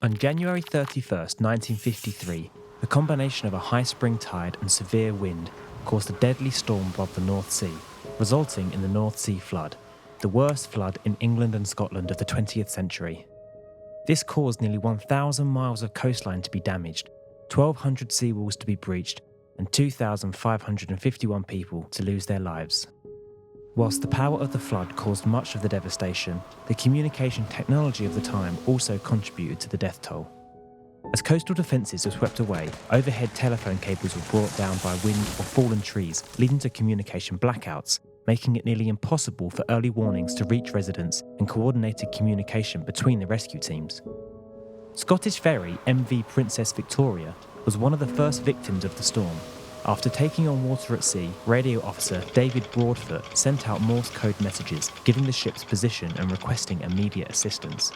On January 31st, 1953, the combination of a high spring tide and severe wind caused a deadly storm above the North Sea, resulting in the North Sea flood, the worst flood in England and Scotland of the 20th century. This caused nearly 1,000 miles of coastline to be damaged, 1,200 seawalls to be breached, and 2,551 people to lose their lives. Whilst the power of the flood caused much of the devastation, the communication technology of the time also contributed to the death toll. As coastal defences were swept away, overhead telephone cables were brought down by wind or fallen trees, leading to communication blackouts, making it nearly impossible for early warnings to reach residents and coordinated communication between the rescue teams. Scottish ferry MV Princess Victoria was one of the first victims of the storm. After taking on water at sea, radio officer David Broadfoot sent out Morse code messages giving the ship's position and requesting immediate assistance.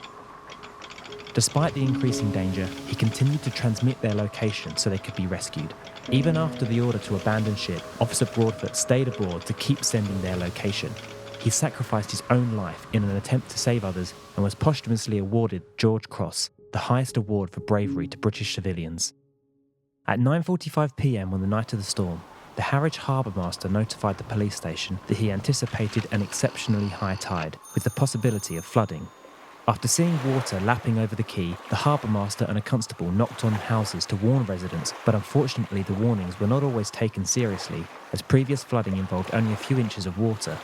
Despite the increasing danger, he continued to transmit their location so they could be rescued. Even after the order to abandon ship, Officer Broadfoot stayed aboard to keep sending their location. He sacrificed his own life in an attempt to save others and was posthumously awarded George Cross, the highest award for bravery to British civilians. At 9:45 p.m. on the night of the storm, the Harwich harbour master notified the police station that he anticipated an exceptionally high tide, with the possibility of flooding. After seeing water lapping over the quay, the harbour master and a constable knocked on houses to warn residents, but unfortunately the warnings were not always taken seriously, as previous flooding involved only a few inches of water.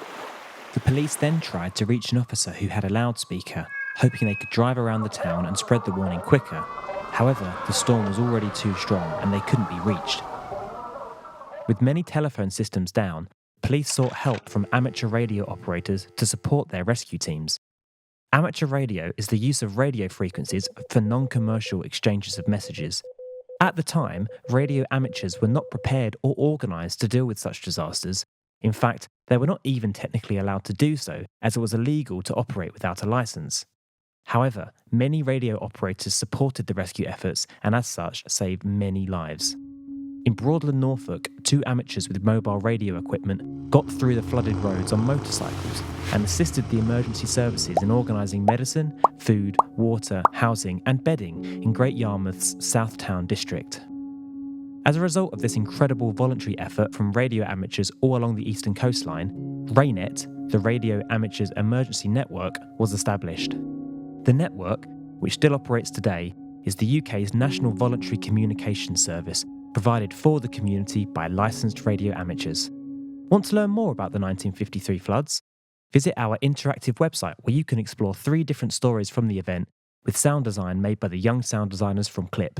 The police then tried to reach an officer who had a loudspeaker, hoping they could drive around the town and spread the warning quicker. However, the storm was already too strong and they couldn't be reached. With many telephone systems down, police sought help from amateur radio operators to support their rescue teams. Amateur radio is the use of radio frequencies for non-commercial exchanges of messages. At the time, radio amateurs were not prepared or organised to deal with such disasters. In fact, they were not even technically allowed to do so, as it was illegal to operate without a licence. However, many radio operators supported the rescue efforts and as such saved many lives. In Broadland, Norfolk, 2 amateurs with mobile radio equipment got through the flooded roads on motorcycles and assisted the emergency services in organising medicine, food, water, housing and bedding in Great Yarmouth's Southtown district. As a result of this incredible voluntary effort from radio amateurs all along the eastern coastline, RAYNET, the Radio Amateurs Emergency Network, was established. The network, which still operates today, is the UK's national voluntary communication service provided for the community by licensed radio amateurs. Want to learn more about the 1953 floods? Visit our interactive website where you can explore 3 different stories from the event with sound design made by the young sound designers from Clip.